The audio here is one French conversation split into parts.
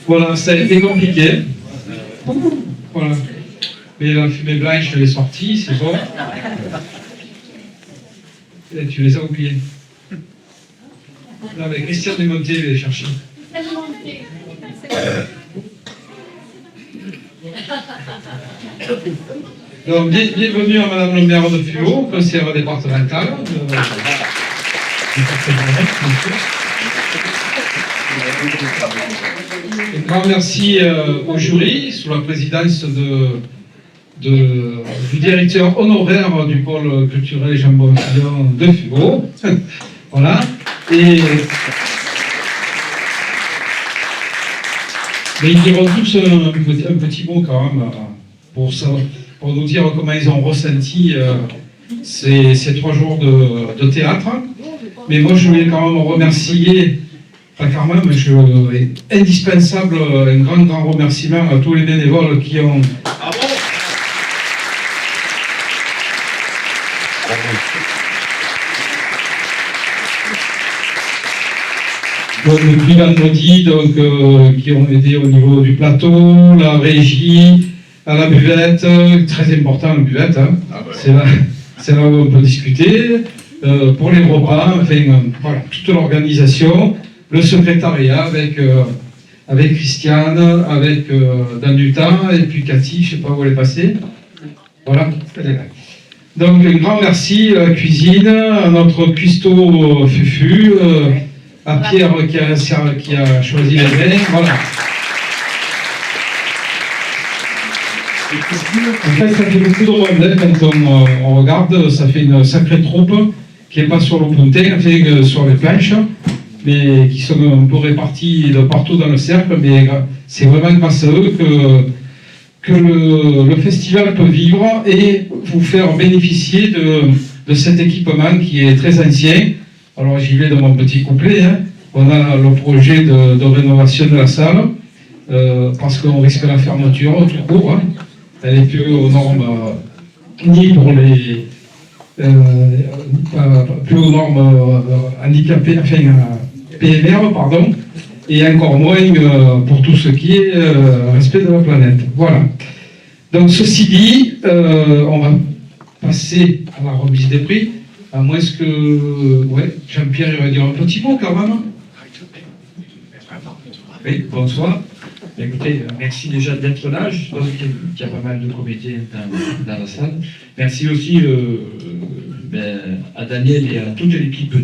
Voilà, ça a été compliqué. Voilà. Mais la fumée blanche, elle est sortie, c'est bon. Et tu les as oubliés. Là, mais Christian Desmonté va les chercher. Donc, bienvenue à Madame le maire de Fuot, conseillère départementale. Un grand merci au jury, sous la présidence du directeur honoraire du pôle culturel Jean Bonfillon de Fuot. Voilà. Et mais ils diront tous un petit mot quand même pour nous dire comment ils ont ressenti ces 3 jours de théâtre. Mais moi je voulais quand même remercier, pas quand même, indispensable, un grand remerciement à tous les bénévoles qui ont... Donc, depuis vendredi, qui ont aidé au niveau du plateau, la régie, à la buvette, très important la buvette, hein. C'est là où on peut discuter, pour les repas, enfin voilà, toute l'organisation, le secrétariat avec Christiane, avec Dan Dutin, et puis Cathy, je ne sais pas où elle est passée. Voilà, elle est là. Donc un grand merci à la cuisine, à notre cuistot Fufu, à Pierre qui a choisi les vins, voilà. En fait, ça fait beaucoup de monde, quand on regarde, ça fait une sacrée troupe qui n'est pas sur le pontet, enfin, sur les planches, mais qui sont un peu répartis de partout dans le cercle, mais c'est vraiment grâce à eux que le festival peut vivre et vous faire bénéficier de cet équipement qui est très ancien. Alors j'y vais dans mon petit couplet, hein. On a le projet de rénovation de la salle, parce qu'on risque la fermeture tout court, hein. Elle n'est plus aux normes, ni pour les... plus aux normes handicapées, enfin PMR, pardon, et encore moins pour tout ce qui est respect de la planète. Voilà. Donc ceci dit, on va passer à la remise des prix, à moins que Jean-Pierre il va dire un petit mot quand même. Oui, bonsoir. Écoutez, merci déjà d'être là. Je pense qu'il y a pas mal de comités dans la salle. Merci aussi à Daniel et à toute l'équipe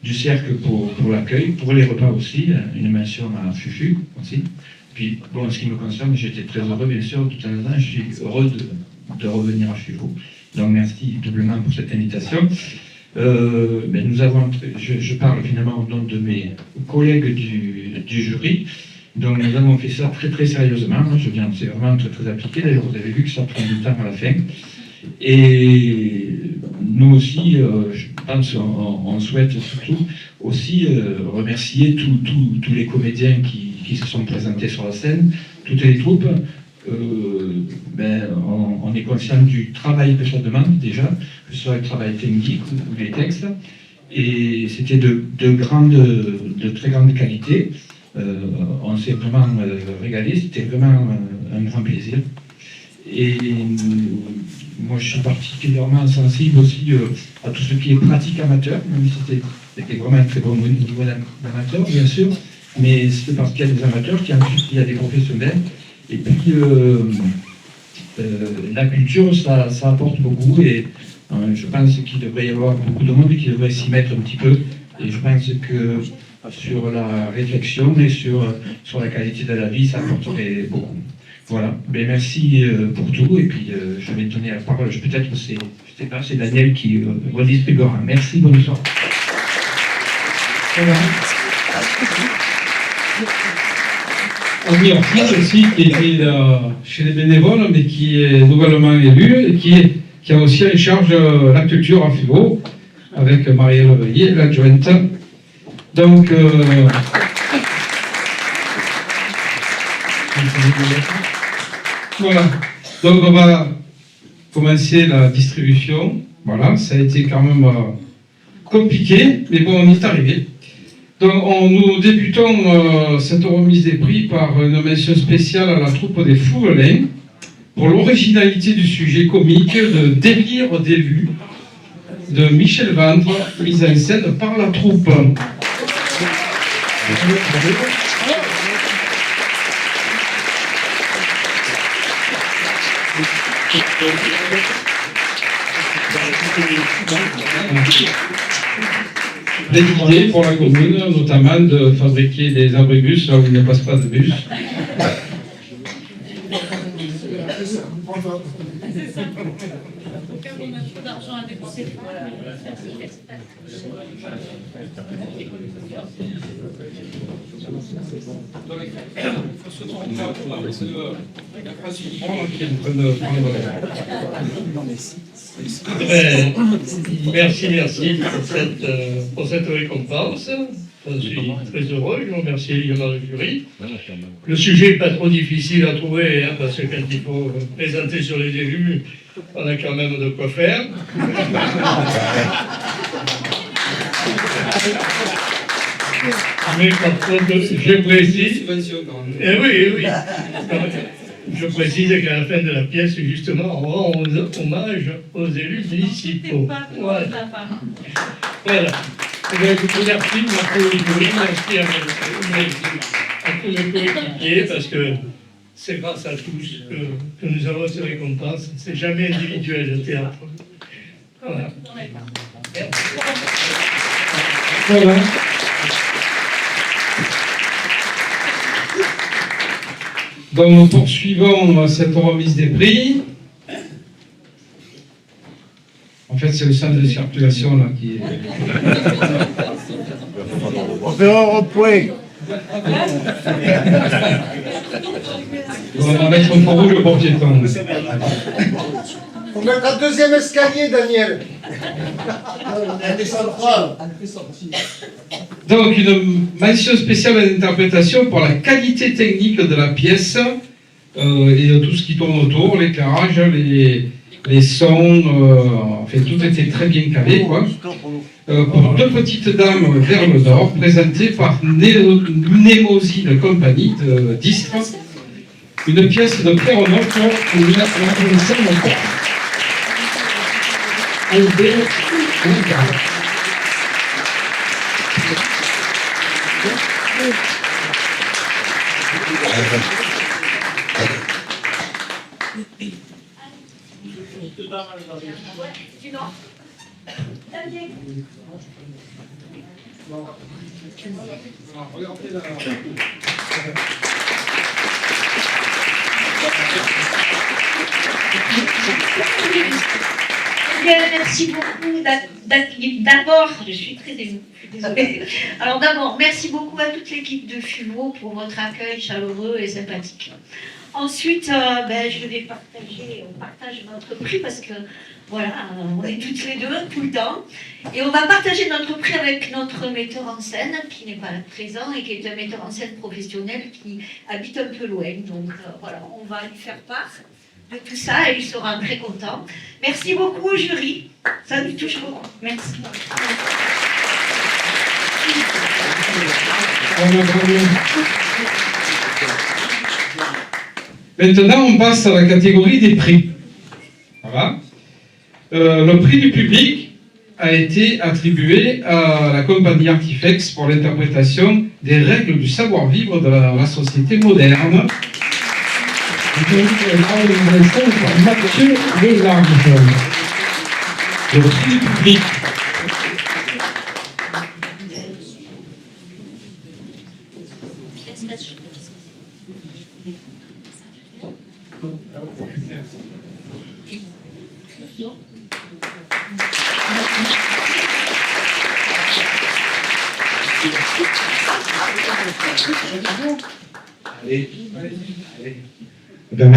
du cercle pour l'accueil, pour les repas aussi. Une mention à Fufu aussi. Puis, bon, en ce qui me concerne, j'étais très heureux, bien sûr, tout à l'heure. Je suis heureux de revenir à Fufu. Donc, merci doublement pour cette invitation. Nous avons, je parle finalement au nom de mes collègues du jury. Donc nous avons fait ça très sérieusement, c'est vraiment très appliqué, d'ailleurs vous avez vu que ça prend du temps à la fin. Et nous aussi, je pense, on souhaite surtout aussi remercier tous les comédiens qui se sont présentés sur la scène, toutes les troupes. On est conscient du travail que ça demande déjà, que ce soit le travail technique ou les textes. Et c'était de très grande qualité. On s'est vraiment régalé, c'était vraiment un grand plaisir. Et moi je suis particulièrement sensible aussi à tout ce qui est pratique amateur, même si c'était vraiment un très bon niveau d'amateur bien sûr, mais c'est parce qu'il y a des amateurs, qu'il y a des professionnels, et puis la culture ça apporte beaucoup, et je pense qu'il devrait y avoir beaucoup de monde qui devrait s'y mettre un petit peu, et je pense que sur la réflexion et sur la qualité de la vie, ça apporterait beaucoup. Voilà, merci pour tout, et puis je vais donner la parole, peut-être que c'est Daniel qui redistribuera. Merci, bonsoir. Voilà. Amir Ortiz aussi, qui était chez les bénévoles, mais qui est nouvellement élu, et qui a aussi en charge la culture à Fuot, avec Marielle Leveillé, l'adjointe. Donc, voilà. Donc, on va commencer la distribution. Voilà, ça a été quand même compliqué, mais bon, on y est arrivé. Donc, nous débutons cette remise des prix par une mention spéciale à la troupe des Fouvelins pour l'originalité du sujet comique de Délire d'élus de Michel Vendre, mise en scène par la troupe. Des idées pour la commune, notamment de fabriquer des abribus là où il ne passe pas de bus. Merci pour cette récompense. Je suis très heureux, je remercie également le jury. Le sujet n'est pas trop difficile à trouver, hein, parce que quand il faut présenter sur les élus, on a quand même de quoi faire. Mais par contre, je précise... oui. Je précise qu'à la fin de la pièce, justement, on rend hommage aux élus municipaux. Voilà. Merci à tous mes coéquipiers, parce que c'est grâce à tous que nous avons ces récompenses. C'est jamais individuel, le théâtre. Voilà. Voilà. Donc nous poursuivons cette remise des prix. En fait, c'est le centre de circulation là qui est. On fait un rond-point. On va mettre un feu rouge pour piéton. On mettra un deuxième escalier, Daniel. Donc, une mention spéciale à l'interprétation pour la qualité technique de la pièce et de tout ce qui tourne autour, l'éclairage, les sons, enfin, tout était très bien calé, quoi. Pour deux petites dames vers le nord, présentées par Némosine Compagnie d'Istres, une pièce de Pierre Honoc où il a une scène encore. Merci beaucoup. D'abord, je suis très émue, je suis désolée. Alors d'abord, merci beaucoup à toute l'équipe de FUVO pour votre accueil chaleureux et sympathique. Ensuite, je vais on partage notre prix parce que voilà, on est toutes les deux tout le temps. Et on va partager notre prix avec notre metteur en scène qui n'est pas présent et qui est un metteur en scène professionnel qui habite un peu loin. Donc voilà, on va lui faire part de tout ça et il sera très content. Merci beaucoup au jury, ça nous touche beaucoup. Merci. Maintenant, on passe à la catégorie des prix. Voilà. Le prix du public a été attribué à la compagnie Artifex pour l'interprétation des règles du savoir-vivre de la société moderne. Mathieu Delarge. Le prix du public. Ben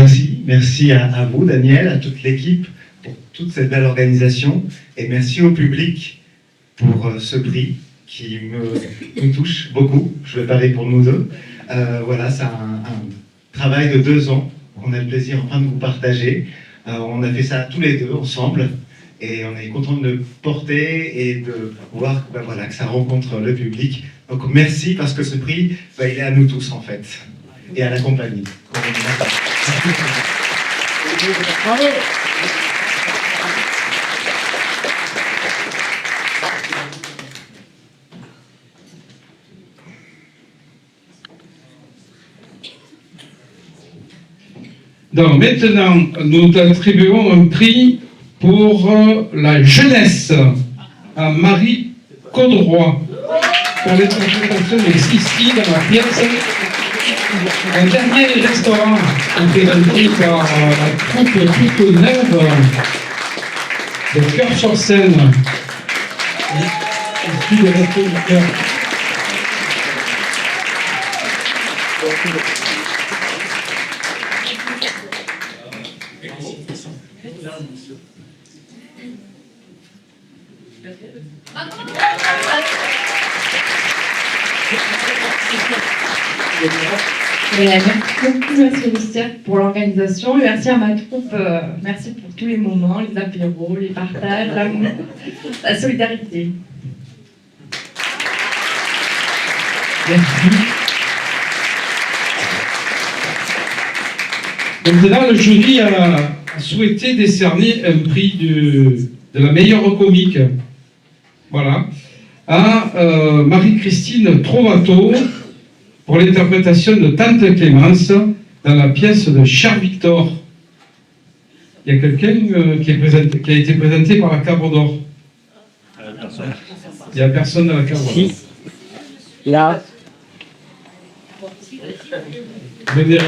merci à vous Daniel, à toute l'équipe pour toute cette belle organisation et merci au public pour ce prix qui me touche beaucoup. Je vais parler pour nous deux. Voilà, c'est un travail de 2 ans qu'on a le plaisir enfin de vous partager. On a fait ça tous les deux ensemble et on est content de le porter et de voir ben voilà, que ça rencontre le public. Donc merci parce que ce prix, ben, il est à nous tous en fait, et à la compagnie. Bravo. Donc maintenant, nous attribuons un prix pour la jeunesse à Marie Caudroy pour l'interprétation de Sissi dans la pièce Un dernier restaurant présenté par la troupe toute neuve de Cœur sur Seine. Issu de Restos du Cœur. Merci beaucoup, monsieur Mister, pour l'organisation. Et merci à ma troupe. Merci pour tous les moments, les apéros, les partages, l'amour, la solidarité. Merci. Maintenant, le jury a souhaité décerner un prix de la meilleure comique. Voilà. À Marie-Christine Trovato pour l'interprétation de Tante Clémence dans la pièce de Cher Victor. Il y a quelqu'un qui a été présenté par la Cabre d'Or. Il n'y a personne dans la Cabre d'Or. Là. Venez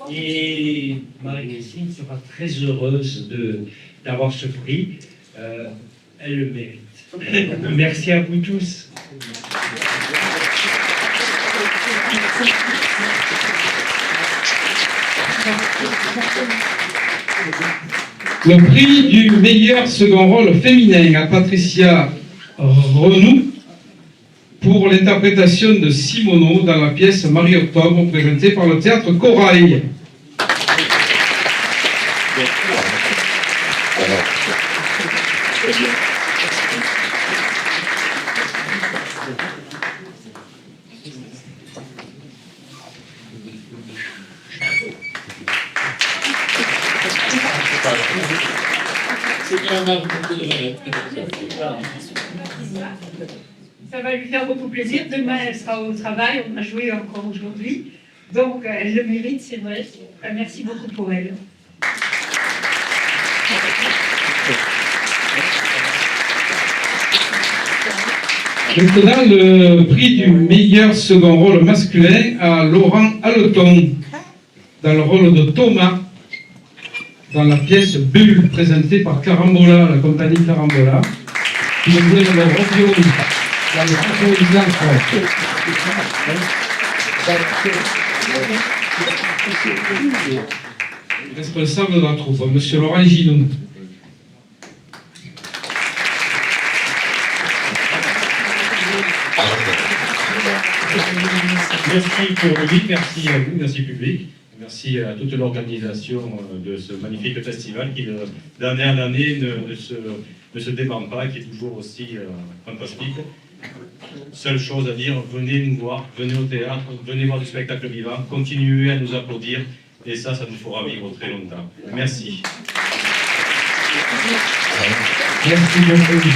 Et Marie-Christine sera très heureuse d'avoir ce prix. Elle le mérite. Merci à vous tous. Le prix du meilleur second rôle féminin à Patricia Renou pour l'interprétation de Simoneau dans la pièce Marie-Octobre présentée par le théâtre Corail. Ça va lui faire beaucoup plaisir. Demain, elle sera au travail. On a joué encore aujourd'hui. Donc, elle le mérite, c'est vrai. Merci beaucoup pour elle. Maintenant, le prix du meilleur second rôle masculin à Laurent Haleton dans le rôle de Thomas dans la pièce Bulle présentée par Carambola, la compagnie Carambola, qui nous donne le ravioli dans le ravioli blanc. Responsable de la troupe, monsieur Laurent Gillon. Merci pour le livre, merci à vous, merci public, merci à toute l'organisation de ce magnifique festival qui d'année en année ne se dément pas et qui est toujours aussi fantastique. Seule chose à dire, venez nous voir, venez au théâtre, venez voir du spectacle vivant, continuez à nous applaudir et ça nous fera vivre très longtemps. Merci. Merci beaucoup.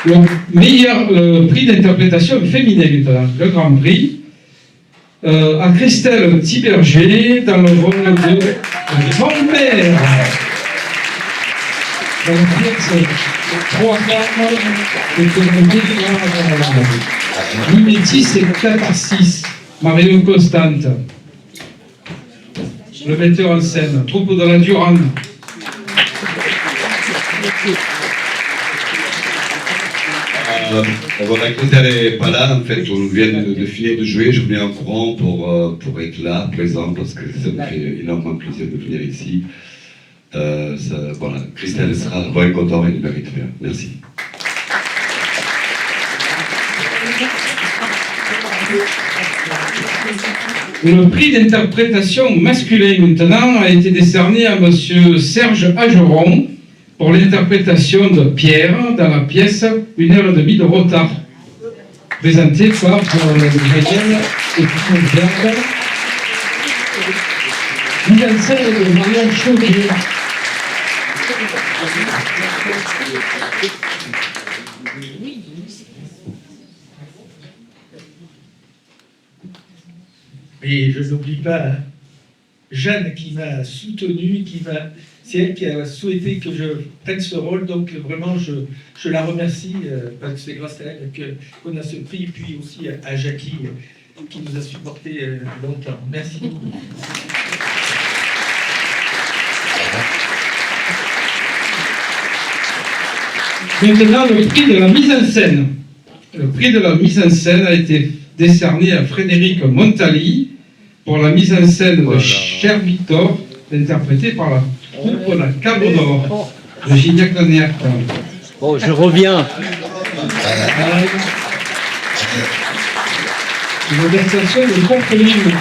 Le meilleur prix d'interprétation féminine, le Grand Prix, à Christelle Thiberger dans le rôle de grand-mère. Dans la pièce 3 femmes de Mimétis et Catharsis, Marion Constante. Le metteur en scène, troupe de la Durande. Voilà, Christelle n'est pas là, en fait, on vient de finir de jouer, je venais en courant pour être là, présent, parce que ça me fait énormément plaisir de venir ici. Voilà, Christelle sera vraiment content et le mérite bien. Merci. Le prix d'interprétation masculin maintenant a été décerné à monsieur Serge Ageron pour l'interprétation de Pierre dans la pièce 1h30 de retard, présentée par Gaël et Pierre. Mise en scène de Marianne Chaudier. Et je n'oublie pas Jeanne qui m'a soutenu, c'est elle qui a souhaité que je prenne ce rôle, donc vraiment je la remercie, parce que c'est grâce à elle qu'on a ce prix, et puis aussi à Jackie qui nous a supporté longtemps. Merci beaucoup. Maintenant, le prix de la mise en scène. Le prix de la mise en scène a été décerné à Frédéric Montali pour la mise en scène de Cher Victor, interprétée par la troupe La Cabre d'Or de Gignac Lanière. Oh, je reviens. Une organisation de contre-ligne.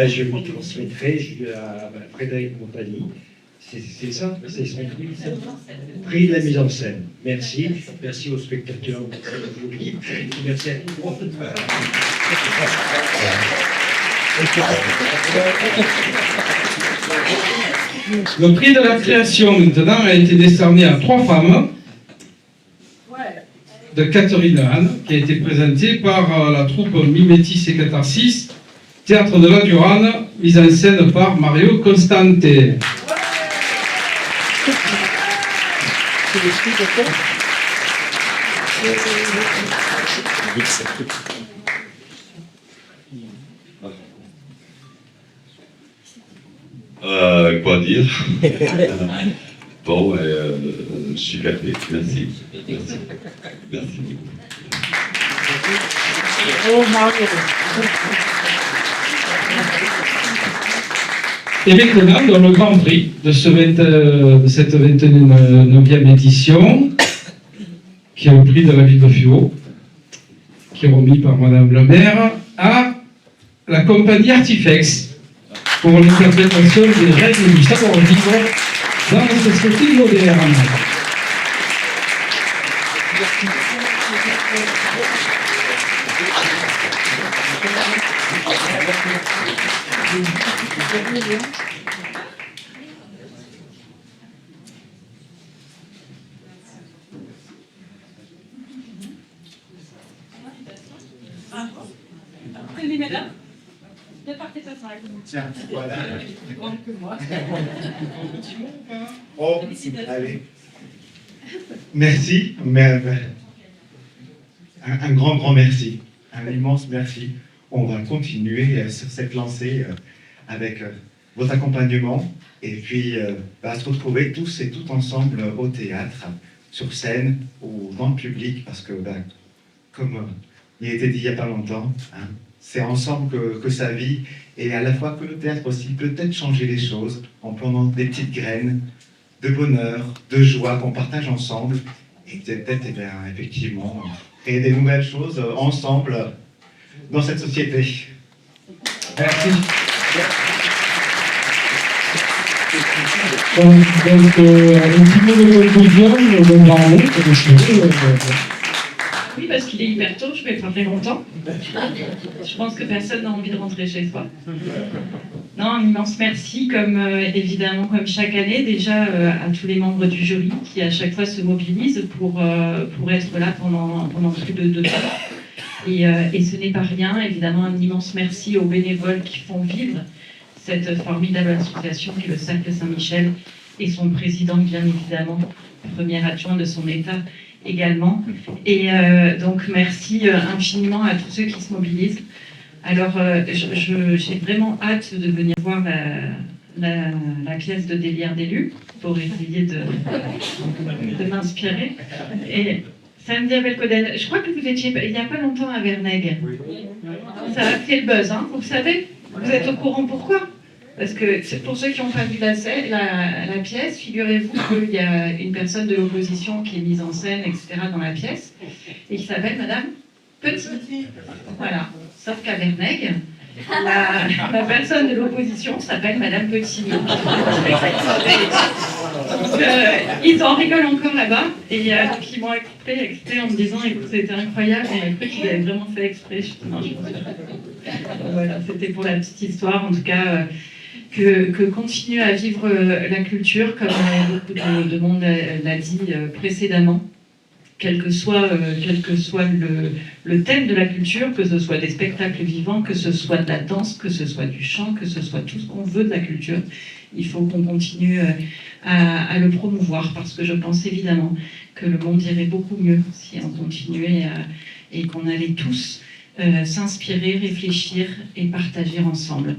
Je lui transmettrai à Frédéric Montagny. C'est ça, c'est son prix, ça. Prix de la mise en scène. Merci. Merci aux spectateurs. Merci à tout le monde. Le prix de la création, maintenant, a été décerné à 3 femmes de Catherine Anne, qui a été présentée par la troupe Mimétis et Catharsis, Théâtre de la Durane, mise en scène par Mario Constante. Quoi dire? Bon, je suis gâté. Merci. Merci. Merci. Et maintenant, dans le grand prix de cette 29e édition, qui est le prix de la ville de Fuot, qui est remis par Madame le maire, à la compagnie Artifex pour l'interprétation des règles du savoir-vivre dans la société moderne. Tiens, voilà. Oh, allez. Merci, mais un grand merci, un immense merci. On va continuer sur cette lancée avec votre accompagnement et puis se retrouver tous et toutes ensemble au théâtre, sur scène ou dans le public, parce que comme il a été dit il n'y a pas longtemps, c'est ensemble que ça vit, et à la fois que le théâtre aussi peut peut-être changer les choses en plantant des petites graines de bonheur, de joie qu'on partage ensemble, et peut-être effectivement créer des nouvelles choses ensemble dans cette société. Merci. Donc, un petit mot de conclusion, le grand mot, Oui, parce qu'il est hyper tôt, je vais pas très longtemps. Je pense que personne n'a envie de rentrer chez soi. Non, un immense merci, évidemment, comme chaque année, déjà à tous les membres du jury qui à chaque fois se mobilisent pour être là pendant plus de 2 heures. Et ce n'est pas rien. Évidemment, un immense merci aux bénévoles qui font vivre cette formidable association qui est le Cercle Saint-Michel et son président, bien évidemment, premier adjoint de son État également. Et donc, merci infiniment à tous ceux qui se mobilisent. Alors, j'ai vraiment hâte de venir voir la pièce de Délire d'élu pour essayer de m'inspirer. Et samedi à Belcoden, je crois que vous étiez il n'y a pas longtemps à Vernègue. Ça a fait le buzz, hein, vous le savez? Vous êtes au courant pourquoi? Parce que pour ceux qui n'ont pas vu la pièce, figurez-vous qu'il y a une personne de l'opposition qui est mise en scène, etc., dans la pièce, et qui s'appelle Madame Petit. Voilà. Sauf qu'à Vernègue, la personne de l'opposition s'appelle Madame Petit. Ils en rigolent encore là-bas, et donc ils m'ont exprès en me disant, écoute, c'était incroyable, on a cru qu'ils avaient vraiment fait exprès. Non, je pense pas. Voilà, c'était pour la petite histoire, en tout cas. Que continue à vivre la culture, comme beaucoup de monde l'a dit précédemment, quel que soit le thème de la culture, que ce soit des spectacles vivants, que ce soit de la danse, que ce soit du chant, que ce soit tout ce qu'on veut de la culture, il faut qu'on continue à le promouvoir, parce que je pense évidemment que le monde irait beaucoup mieux si on continuait et qu'on allait tous s'inspirer, réfléchir et partager ensemble.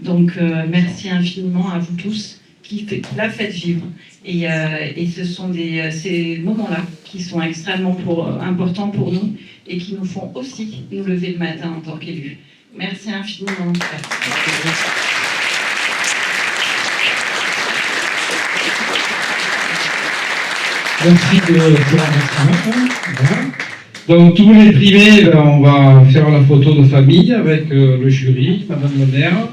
Donc, merci infiniment à vous tous qui la faites vivre. Et ce sont ces moments-là qui sont extrêmement importants pour nous et qui nous font aussi nous lever le matin en tant qu'élus. Merci infiniment. Merci de l'enregistrement. Voilà. Donc, tous les primés, on va faire la photo de famille avec le jury, Madame le maire.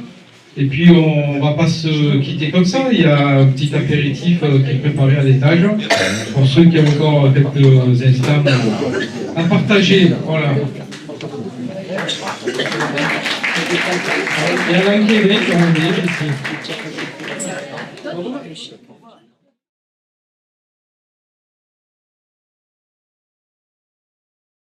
Et puis, on ne va pas se quitter comme ça. Il y a un petit apéritif qui est préparé à l'étage. Pour ceux qui ont encore quelques instants à partager. Voilà. Il y a l'Anglais qui est ici.